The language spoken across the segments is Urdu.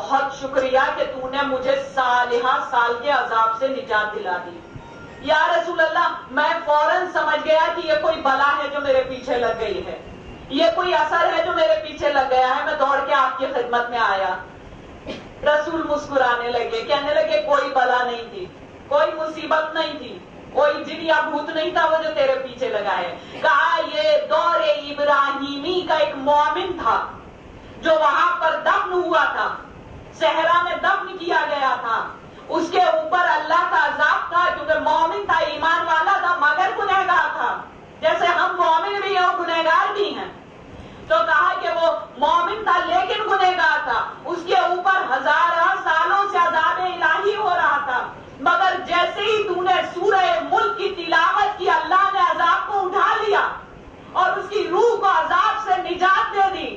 بہت شکریہ کہ تو نے مجھے صالحہ سال کے عذاب سے نجات دلا دی. یا رسول اللہ میں فوراً سمجھ گیا کہ یہ کوئی بلا ہے جو میرے پیچھے لگ گئی ہے, یہ کوئی اثر ہے جو میرے پیچھے لگ گیا ہے. میں دوڑ کے آپ کی خدمت میں آیا. رسول مسکرانے لگے, کہنے لگے کوئی بلا نہیں تھی, کوئی مصیبت نہیں تھی, کوئی جن یا بھوت نہیں تھا وہ جو تیرے پیچھے لگا ہے. کہا یہ دور ابراہیمی کا ایک مومن تھا جو وہاں پر دفن ہوا تھا, صحرا میں دفن کیا گیا تھا. اس کے اوپر اللہ کا عذاب تھا کیونکہ مومن تھا, ایمان والا تھا, مگر گنہگار تھا. جیسے ہم مومن بھی ہیں اور گنہگار بھی ہیں. تو کہا کہ وہ مومن تھا لیکن گنہگار تھا, اس کے اوپر ہزارہ سالوں سے عذاب الہی ہو رہا تھا. مگر جیسے ہی تو نے سورہ ملک کی تلاوت کی, اللہ نے عذاب کو اٹھا لیا اور اس کی روح کو عذاب سے نجات دے دی.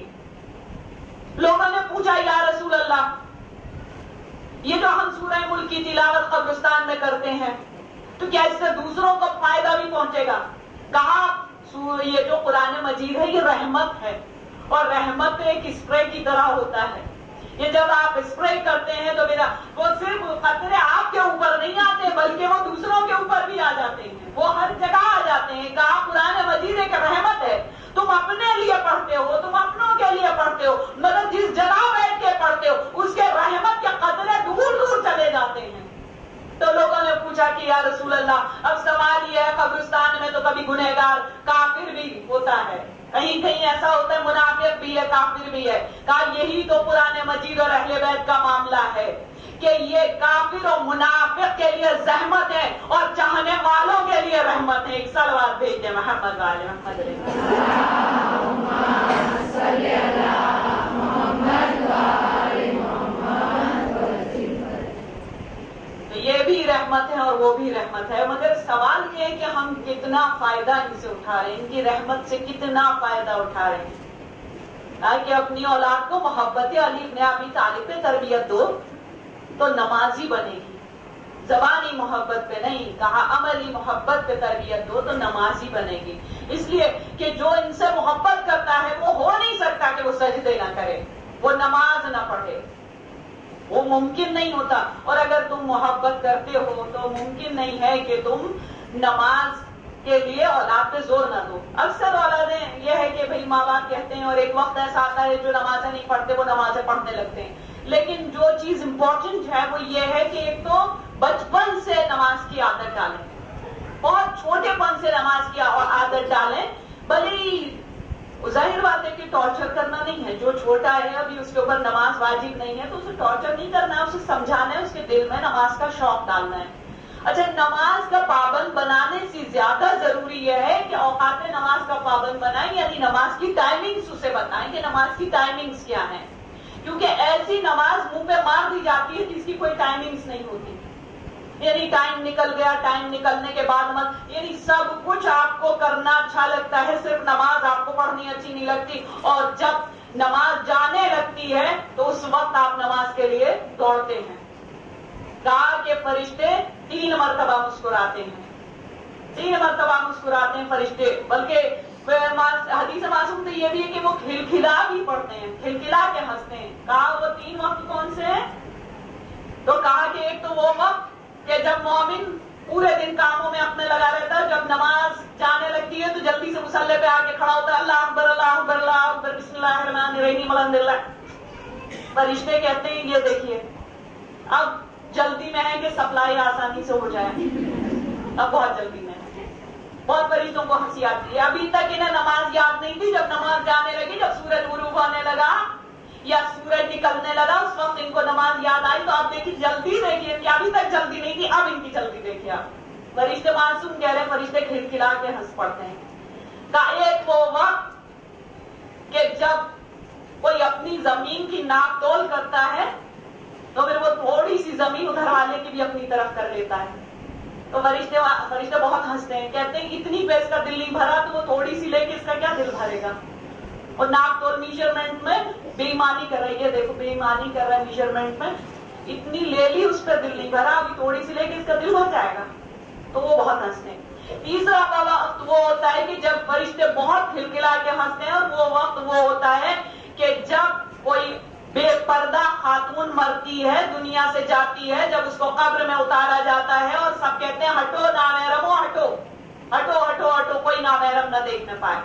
لوگوں نے پوچھا یا رسول اللہ یہ جو ہم سورہ ملک کی تلاوت قبرستان میں کرتے ہیں تو کیا اس سے دوسروں کو فائدہ بھی پہنچے گا؟ کہا یہ جو قرآن مجید ہے یہ رحمت ہے, اور رحمت ایک اسپرے کی طرح ہوتا ہے. یہ جب آپ اسپرے کرتے ہیں تو میرا وہ صرف قطرے آپ کے اوپر نہیں آتے بلکہ وہ دوسروں کے اوپر بھی آ جاتے ہیں, وہ ہر جگہ آ جاتے ہیں. کہا قرآن مجید ایک رحمت ہے, تم اپنے لیے پڑھتے ہو, تم اپنوں کے لیے پڑھتے ہو, مگر جس جگہ بیٹھ کے پڑھتے ہو اس کے رحمت کے قطرے دور دور چلے جاتے ہیں. تو لوگوں نے پوچھا کہ یا رسول اللہ اب سوال یہ ہے قبرستان میں تو کبھی گنہگار کافر بھی ہوتا ہے, کہیں کہیں ایسا ہوتا ہے منافق بھی ہے کافر بھی ہے. کہا یہی تو قرآن مجید اور اہل بیت کا معاملہ ہے کہ یہ کافر اور منافق کے لیے زحمت ہے اور چاہنے والوں کے لیے رحمت ہے. ایک صلوات بھیج دیں محمد والے محمد یہ بھی رحمت ہے اور وہ بھی رحمت ہے. مگر سوال یہ ہے کہ ہم کتنا فائدہ ان سے اٹھا رہے ہیں, ان کی رحمت سے کتنا فائدہ اٹھا رہے ہیں. تاکہ اپنی اولاد کو محبت علی ابن ابی طالب پہ تربیت دو تو نمازی بنے گی, زبانی محبت پہ نہیں, کہا عملی محبت پہ تربیت دو تو نمازی بنے گی. اس لیے کہ جو ان سے محبت کرتا ہے وہ ہو نہیں سکتا کہ وہ سجدے نہ کرے, وہ نماز نہ پڑھے, وہ ممکن نہیں ہوتا. اور اگر تم محبت کرتے ہو تو ممکن نہیں ہے کہ تم نماز کے لیے اولاد پہ زور نہ دو. اکثر اولادیں یہ ہے کہ بھئی ماں باپ کہتے ہیں اور ایک وقت ایسا آتا ہے جو نمازیں نہیں پڑھتے وہ نمازیں پڑھنے لگتے ہیں. لیکن جو چیز امپورٹنٹ ہے وہ یہ ہے کہ ایک تو بچپن سے نماز کی عادت ڈالیں, بہت چھوٹے پن سے نماز کی عادت ڈالیں. بھلے ظاہر بات ہے کہ ٹارچر کرنا نہیں ہے, جو چھوٹا ہے ابھی اس کے اوپر نماز واجب نہیں ہے تو اسے ٹارچر نہیں کرنا ہے, اسے سمجھانا ہے, اس کے دل میں نماز کا شوق ڈالنا ہے. اچھا نماز کا پابند بنانے سے زیادہ ضروری یہ ہے کہ اوقات نماز کا پابند بنائیں, یعنی نماز کی ٹائمنگز اسے بتائیں کہ نماز کی ٹائمنگز کیا ہیں. کیونکہ ایسی نماز منہ پہ مار دی جاتی ہے جس کی کوئی ٹائمنگز نہیں ہوتی, یعنی ٹائم نکل گیا, ٹائم نکلنے کے بعد مت, یعنی سب کچھ آپ کو کرنا اچھا لگتا ہے, صرف نماز آپ کو پڑھنی اچھی نہیں لگتی. اور جب نماز جانے لگتی ہے تو اس وقت آپ نماز کے لیے دوڑتے ہیں. کہا کہ فرشتے 3 مرتبہ مسکراتے ہیں, 3 مرتبہ مسکراتے ہیں فرشتے. بلکہ حدیث معصوم تو یہ بھی ہے کہ وہ کھلکھلا بھی پڑھتے ہیں, کھلکھلا کے ہنستے ہیں. کہا وہ 3 وقت کون سے ہیں؟ تو کہا کہ ایک تو وہ وقت کہ جب مومن پورے دن کاموں میں اپنے لگا رہتا ہے, جب نماز جانے لگتی ہے تو جلدی سے مصلی پہ آ کے کھڑا ہوتا ہے, اللہ اکبر اللہ اکبر اللہ اکبر بسم اللہ الرحمن الرحیم الحمدللہ. فرشتے کہتے ہیں یہ دیکھیے اب جلدی میں ہے کہ سپلائی آسانی سے ہو جائے, اب بہت جلدی میں ہے. بہت فرشتوں کو ہنسی آتی ہے. ابھی تک انہیں نماز یاد نہیں تھی, جب نماز جانے لگی, جب سورج غروب ہونے لگا یا سورج نکلنے لگا اس وقت ان کو نماز یاد آئی. تو آپ دیکھیے جلدی دیکھیے کہ ابھی تک جلدی نہیں تھی, اب ان کی جلدی دیکھیے آپ. فرشتے معصوم کہہ رہے ہیں, فرشتے کھلکھلا کے ہنس پڑتے ہیں. کا ایک وہ وقت کہ جب کوئی اپنی زمین کی ناپ تول کرتا ہے تو پھر وہ تھوڑی سی زمین ادھر والے کی بھی اپنی طرف کر لیتا ہے. تو فرشتے بہت ہنستے ہیں, کہتے ہیں اتنی پہ اس کا دل نہیں بھرا تو وہ تھوڑی سی لے کے اس کا کیا دل بھرے گا. اور ناپ تول میجرمنٹ میں بے ایمانی کر رہا ہے, یہ دیکھو بے ایمانی کر رہا ہے میجرمنٹ میں, اتنی لے لی اس پہ دل نہیں بھرا, ابھی تھوڑی سی لے کے اس کا دل بھر جائے گا. تو وہ بہت ہنستے ہیں. تیسرا وقت وہ ہوتا ہے کہ جب فرشتے بہت کھلکھلا کے ہنستے ہیں, اور وہ وقت وہ ہوتا ہے کہ جب کوئی بے پردہ خاتون مرتی ہے، دنیا سے جاتی ہے، جب اس کو قبر میں اتارا جاتا ہے اور سب کہتے ہیں ہٹو نامحرمو، ہٹو ہٹو ہٹو ہٹو، کوئی نامحرم نہ دیکھ نہ پائے،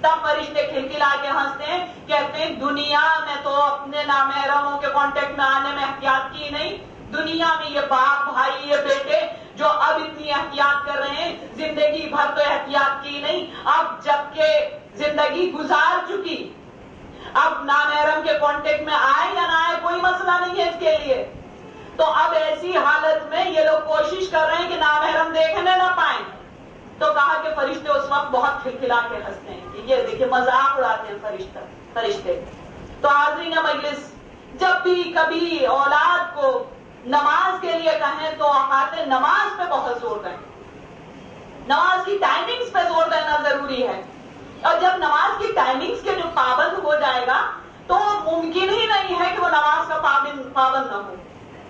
تب فرشتے کھلکھلا کے ہنستے ہیں، کہتے ہیں دنیا میں تو اپنے نامحرموں کے کانٹیکٹ میں آنے میں احتیاط کی نہیں، دنیا میں یہ باپ بھائی یہ بیٹے جو اب اتنی احتیاط کر رہے ہیں، زندگی بھر تو احتیاط کی نہیں، اب جبکہ زندگی گزار چکی، اب نامحرم کے کانٹیکٹ میں آئے یا نہ آئے کوئی مسئلہ نہیں ہے اس کے لیے، تو اب ایسی حالت میں یہ لوگ کوشش کر رہے ہیں کہ نامحرم دیکھنے نہ پائیں، تو کہا کہ فرشتے اس وقت بہت کھلکھلا کے ہنستے ہیں کہ یہ دیکھیں مذاق اڑاتے ہیں فرشتے۔ تو حاضرین مجلس، جب بھی کبھی اولاد کو نماز کے لیے کہیں تو اوقات نماز پہ بہت زور دیں، نماز کی ٹائمنگز پہ زور دینا ضروری ہے، اور جب نماز کی ٹائمنگز کے جو پابند ہو جائے گا تو ممکن ہی نہیں ہے کہ وہ نماز کا پابند نہ ہو۔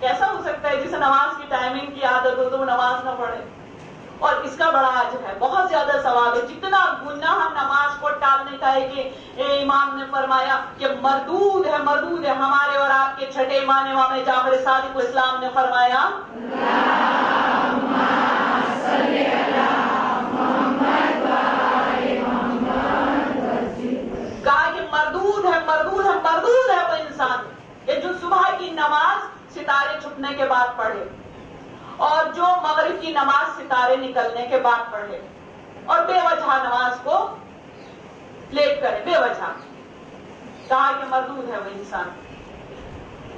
کیسا ہو سکتا ہے جسے نماز کی ٹائمنگ کی عادت ہو تو وہ نماز نہ پڑھے؟ اور اس کا بڑا اجر ہے، بہت زیادہ ثواب ہے، جتنا گناہ نماز کو ٹالنے کا ہے کہ امام نے فرمایا کہ مردود ہے ہمارے اور آپ کے چھٹے امام جعفر صادق اسلام نے فرمایا کہا کہ مردود ہے وہ انسان کہ جو صبح کی نماز ستارے چھپنے کے بعد پڑھے، اور جو مغرب کی نماز ستارے نکلنے کے بعد پڑھے، اور بے وجہ نماز کو لیٹ کرے، بے وجہ، کہا کہ مردود ہے وہ انسان۔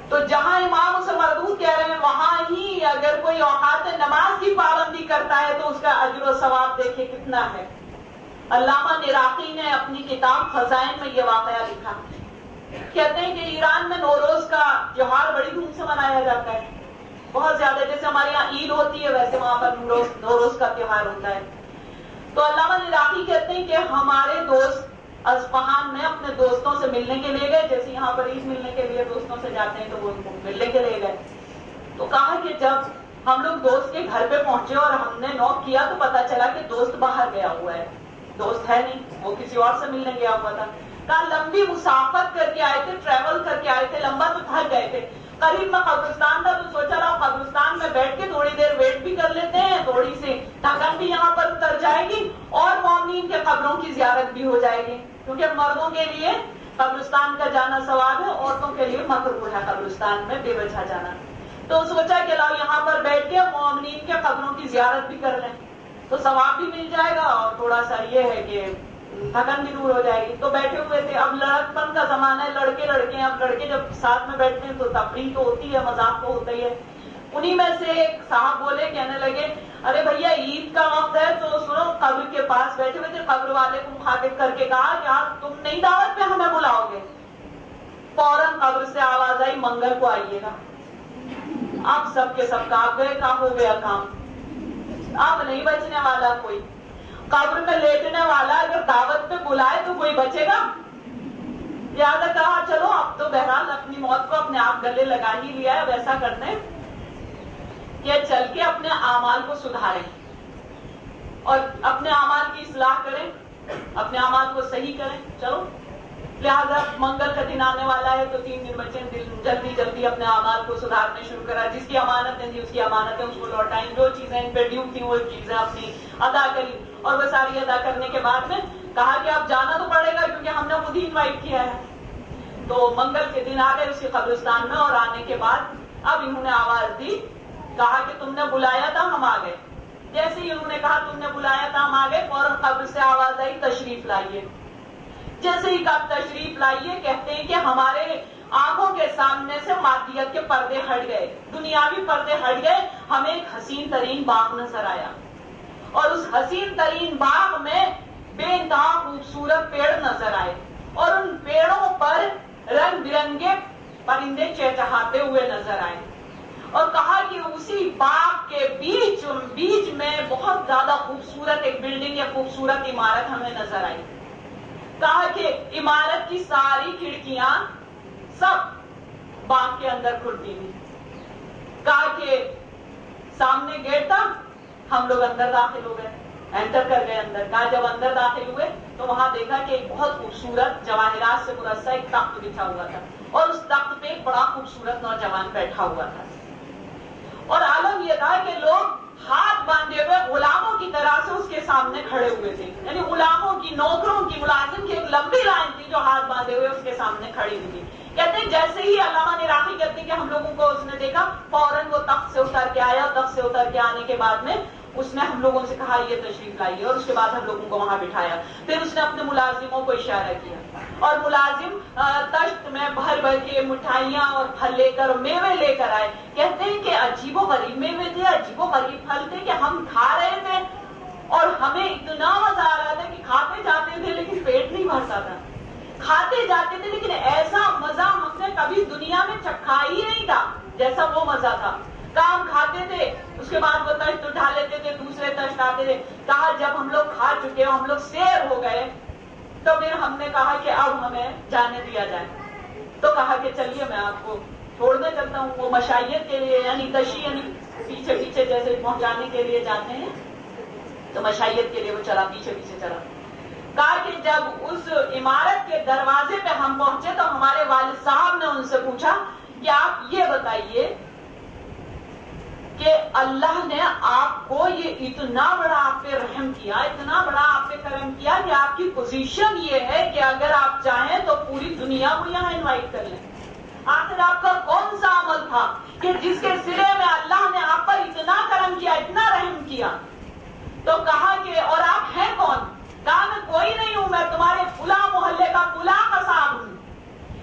تو جہاں امام اسے مردود کہہ رہے ہیں وہاں ہی اگر کوئی اوقات نماز کی پابندی کرتا ہے تو اس کا اجر و ثواب دیکھیں کتنا ہے۔ علامہ عراقی نے اپنی کتاب خزائن میں یہ واقعہ لکھا، کہتے ہیں کہ ایران میں نوروز کا تیوہار بڑی دھوم سے منایا جاتا ہے، بہت زیادہ، جیسے ہمارے یہاں عید ہوتی ہے ویسے وہاں پر نوروز کا تیوہار ہوتا ہے۔ تو علامہ عراقی کہتے ہیں کہ ہمارے دوست اصفہان میں اپنے دوستوں سے ملنے کے لیے گئے، جیسے یہاں پر عید ملنے کے لیے دوستوں سے جاتے ہیں تو وہ ان کو ملنے کے لیے گئے، تو کہا کہ جب ہم لوگ دوست کے گھر پہ پہنچے اور ہم نے نوک کیا تو پتا چلا کہ دوست باہر گیا ہوا ہے، دوست ہے نہیں، وہ کسی اور سے ملنے گیا ہوا تھا۔ کہا لمبی مسافت کر کے آئے تھے، ٹریول کر کے آئے تھے، لمبا تو تھک گئے تھے، قریب میں قبرستان تھا تو سوچا رہا قبرستان میں بیٹھ کے تھوڑی دیر ویٹ بھی کر لیتے ہیں، تھوڑی سی تھکن بھی یہاں پر اتر جائے گی اور مومنین کے قبروں کی زیارت بھی ہو جائے گی، کیونکہ مردوں کے لیے قبرستان کا جانا ثواب ہے، عورتوں کے لیے مکروہ ہے قبرستان میں بے وجہ جانا۔ تو سوچا کہ لاؤ یہاں پر بیٹھ کے مومنین کے قبروں کی زیارت بھی کر لیں تو ثواب بھی مل جائے گا اور تھوڑا سا یہ ہے کہ تھکن بھی دور ہو جائے گی۔ تو بیٹھے ہوئے تھے، اب لڑک پن کا زمانہ ہے، لڑکے اب لڑکے جب ساتھ میں بیٹھتے ہیں تو تفریح تو ہوتی ہے، مذاق تو ہوتا ہی ہے۔ انہی میں سے ایک صاحب بولے، کہنے لگے ارے بھیا عید کا وقت ہے تو سنو، قبر کے پاس بیٹھے ہوئے تھے، قبر والے کو مخاطب کر کے کہا کہ آپ تم نئی دعوت پہ ہمیں بلاؤ گے؟ فوراً قبر سے آواز آئی منگل کو آئیے گا۔ اب سب کے سب کہاں گئے، کہاں ہو گیا کام، اب نہیں بچنے والا کوئی، قبر میں لیٹنے والا اگر دعوت پہ بلائے تو کوئی بچے گا؟ لہٰذا کہا چلو اب تو بہرحال اپنی موت کو اپنے آپ گلے لگا ہی لیا ہے، ویسا کرتے ہیں کہ چل کے اپنے اعمال کو سدھاریں اور اپنے اعمال کی اصلاح کریں، اپنے اعمال کو صحیح کریں۔ چلو لہٰذا منگل کا دن آنے والا ہے تو 3 دن بچے، جلدی جلدی اپنے اعمال کو سدھارنے شروع کرا، جس کی امانتیں تھی اس کی امانتیں اس کو لوٹائیں، جو چیزیں ان پہ ڈیو تھیں وہ چیزیں اپنی ادا کری، اور وہ ساری ادا کرنے کے بعد میں کہا کہ اب جانا تو پڑے گا کیونکہ ہم نے خود ہی انوائٹ کیا ہے۔ تو منگل کے دن آ گئے اسی قبرستان میں، اور آنے کے بعد اب انہوں نے آواز دی، کہا کہ تم نے بلایا تھا ہم آ گئے۔ جیسے ہی انہوں نے کہا تم نے بلایا تھا ہم آ گئے، فوراً قبر سے آواز آئی تشریف لائیے۔ جیسے ہی کب تشریف لائیے، کہتے ہیں کہ ہمارے آنکھوں کے سامنے سے مادیت کے پردے ہٹ گئے، دنیاوی پردے ہٹ گئے، ہمیں ایک حسین ترین باغ نظر آیا، اور اس حسین ترین باغ میں بے انتہا خوبصورت پیڑ نظر آئے، اور ان پیڑوں پر رنگ برنگے پرندے چہچہاتے ہوئے نظر آئے، اور کہا کہ اسی باغ کے بیچ میں بہت زیادہ خوبصورت ایک بلڈنگ یا خوبصورت عمارت ہمیں نظر آئی۔ کہا کہ عمارت کی ساری کھڑکیاں سب باغ کے اندر کھلتی ہوئی، کہا کہ سامنے گیٹ تھا، ہم لوگ اندر داخل ہو گئے، انٹر کر گئے اندر۔ کہا جب اندر داخل ہوئے تو وہاں دیکھا کہ ایک بہت خوبصورت جواہرات سے مرصع ایک تخت بچھا ہوا تھا، اور اس تخت پہ ایک بڑا خوبصورت نوجوان بیٹھا ہوا تھا، اور عالم یہ تھا کہ لوگ ہاتھ باندھے ہوئے غلاموں کی طرح سے اس کے سامنے کھڑے ہوئے تھے، یعنی غلاموں کی، نوکروں کی، ملازم کی ایک لمبی لائن تھی جو ہاتھ باندھے ہوئے اس کے سامنے کھڑی ہوئی تھی۔ کہتے ہیں جیسے ہی علامہ نراقی کہتے ہیں کہ ہم لوگوں کو اس نے دیکھا، فوراً وہ تخت سے اتر کے آیا، تخت سے اتر کے آنے کے بعد میں اس نے ہم لوگوں سے کہا یہ تشریف لائیے، اور اس کے بعد ہم لوگوں کو وہاں بٹھایا۔ پھر اس نے اپنے ملازموں کو اشارہ کیا، اور ملازم تشت میں بھر بھر کے مٹھائیاں اور پھل لے کر، میوے لے کر آئے۔ کہتے ہیں کہ عجیب و غریب میوے تھے، عجیب و غریب پھل تھے کہ ہم کھا رہے تھے اور ہمیں اتنا مزہ آ رہا تھا کہ کھاتے جاتے تھے لیکن پیٹ نہیں بھرتا تھا، کھاتے جاتے تھے لیکن ایسا مزہ ہم نے کبھی دنیا میں چکھا ہی نہیں تھا جیسا وہ مزہ تھا۔ کام کھاتے تھے، اس کے بعد وہ تشت اٹھا لیتے تھے، دوسرے تشت آتے تھے۔ کہا جب ہم لوگ کھا چکے ہم لوگ سیر ہو گئے تو پھر ہم نے کہا کہ اب ہمیں جانے دیا جائے، تو کہا کہ چلیے میں آپ کو چھوڑنے چلتا ہوں۔ وہ مشائیت کے لیے یعنی تشی یعنی پیچھے پیچھے جیسے پہنچانے کے لیے جاتے ہیں، تو مشائیت کے لیے وہ چلا، پیچھے پیچھے چلا۔ کہا کہ جب اس عمارت کے دروازے پہ ہم پہنچے تو ہمارے والد صاحب نے ان سے پوچھا کہ آپ یہ بتائیے کہ اللہ نے آپ کو یہ اتنا بڑا آپ پہ رحم کیا، اتنا بڑا آپ پہ کرم کیا کہ آپ کی پوزیشن یہ ہے کہ اگر آپ چاہیں تو پوری دنیا کو یہاں انوائٹ کر لیں۔ آخر آپ کا کون سا عمل تھا کہ جس کے سرے میں اللہ نے آپ پر اتنا کرم کیا، اتنا رحم کیا؟ تو کہا کہ اور آپ ہیں کون؟ کہا میں کوئی نہیں ہوں، میں تمہارے فلاں محلے کا فلاں قصاب ہوں۔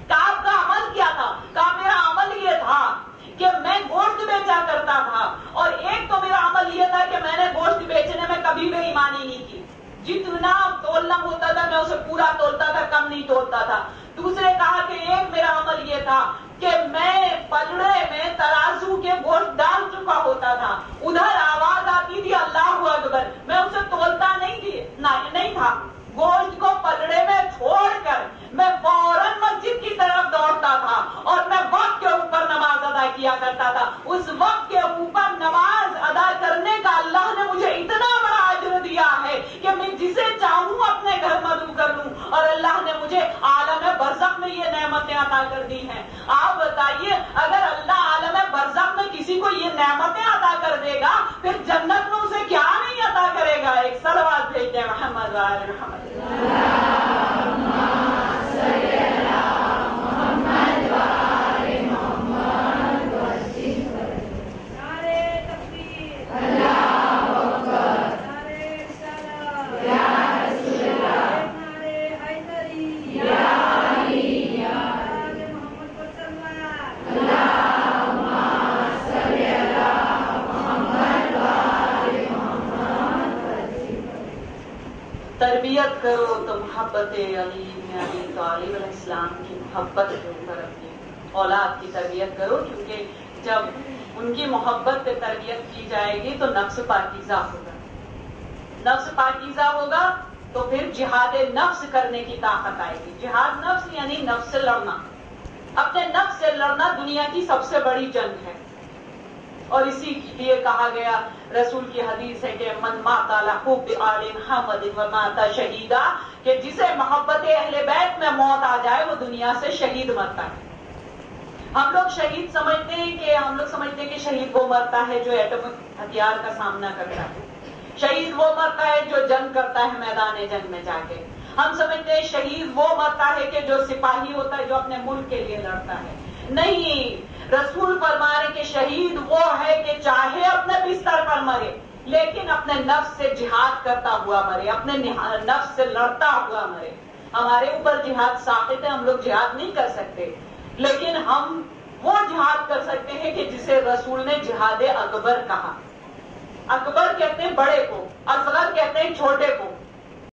کہا آپ کا عمل کیا تھا؟ کہا میرا عمل یہ تھا کہ میں گوشت بیچا کرتا تھا، اور ایک تو میرا عمل یہ تھا کہ میں نے گوشت بیچنے میں کبھی بےایمانی نہیں کی، جتنا تولنا ہوتا تھا میں اسے پورا تولتا تھا، کم نہیں تولتا تھا۔ دوسرے کہا کہ ایک میرا عمل یہ تھا کہ میں پلڑے میں ترازو کے گوشت ڈال چکا ہوتا تھا، ادھر آواز آتی تھی اللہ اکبر، میں اسے تولتا نہیں تھا، گوشت کو پلڑے میں چھوڑ کر میں فوراً مسجد کی طرف دوڑتا تھا اور میں وقت کے اوپر نماز ادا کیا کرتا تھا۔ اس وقت کے اوپر نماز ادا کرنے کا اللہ نے مجھے اتنا بڑا اجر دیا ہے کہ میں جسے چاہوں اپنے گھر مدعو کر لوں، اور اللہ نے مجھے عالم برزخ میں یہ نعمتیں عطا کر دی ہیں۔ آپ بتائیے اگر اللہ عالم برزخ میں کسی کو یہ نعمتیں عطا کر دے گا پھر جنت میں اسے کیا نہیں عطا کرے گا؟ ایک صلوات بھیج دیں محمد وآل محمد۔ تربیت کرو تو محبت علی بن ابی طالب علیہ السلام کی محبت کے اوپر اپنی اولاد کی تربیت کرو، کیونکہ جب ان کی محبت پہ تربیت کی جائے گی تو نفس پاکیزہ ہوگا، نفس پاکیزہ ہوگا تو پھر جہاد نفس کرنے کی طاقت آئے گی۔ جہاد نفس یعنی نفس سے لڑنا، اپنے نفس سے لڑنا دنیا کی سب سے بڑی جنگ ہے، اور اسی لیے کہا گیا، رسول کی حدیث ہے کہ من مات علی حب آل محمد ومات شہیدا، کہ جسے محبت اہل بیت میں موت آ جائے وہ دنیا سے شہید مرتا ہے۔ ہم لوگ شہید سمجھتے ہیں کہ شہید وہ مرتا ہے جو ایٹمک ہتھیار کا سامنا کرتا ہے، شہید وہ مرتا ہے جو جنگ کرتا ہے میدان جنگ میں جا کے، ہم سمجھتے ہیں شہید وہ مرتا ہے کہ جو سپاہی ہوتا ہے جو اپنے ملک کے لیے لڑتا ہے۔ نہیں، رسول فرمانے کہ شہید وہ ہے کہ چاہے اپنے بستر پر مرے لیکن اپنے نفس سے جہاد کرتا ہوا مرے، اپنے نفس سے لڑتا ہوا مرے۔ ہمارے اوپر جہاد ساقط ہے، ہم لوگ جہاد نہیں کر سکتے، لیکن ہم وہ جہاد کر سکتے ہیں کہ جسے رسول نے جہاد اکبر کہا۔ اکبر کہتے ہیں بڑے کو، اصغر کہتے ہیں چھوٹے کو۔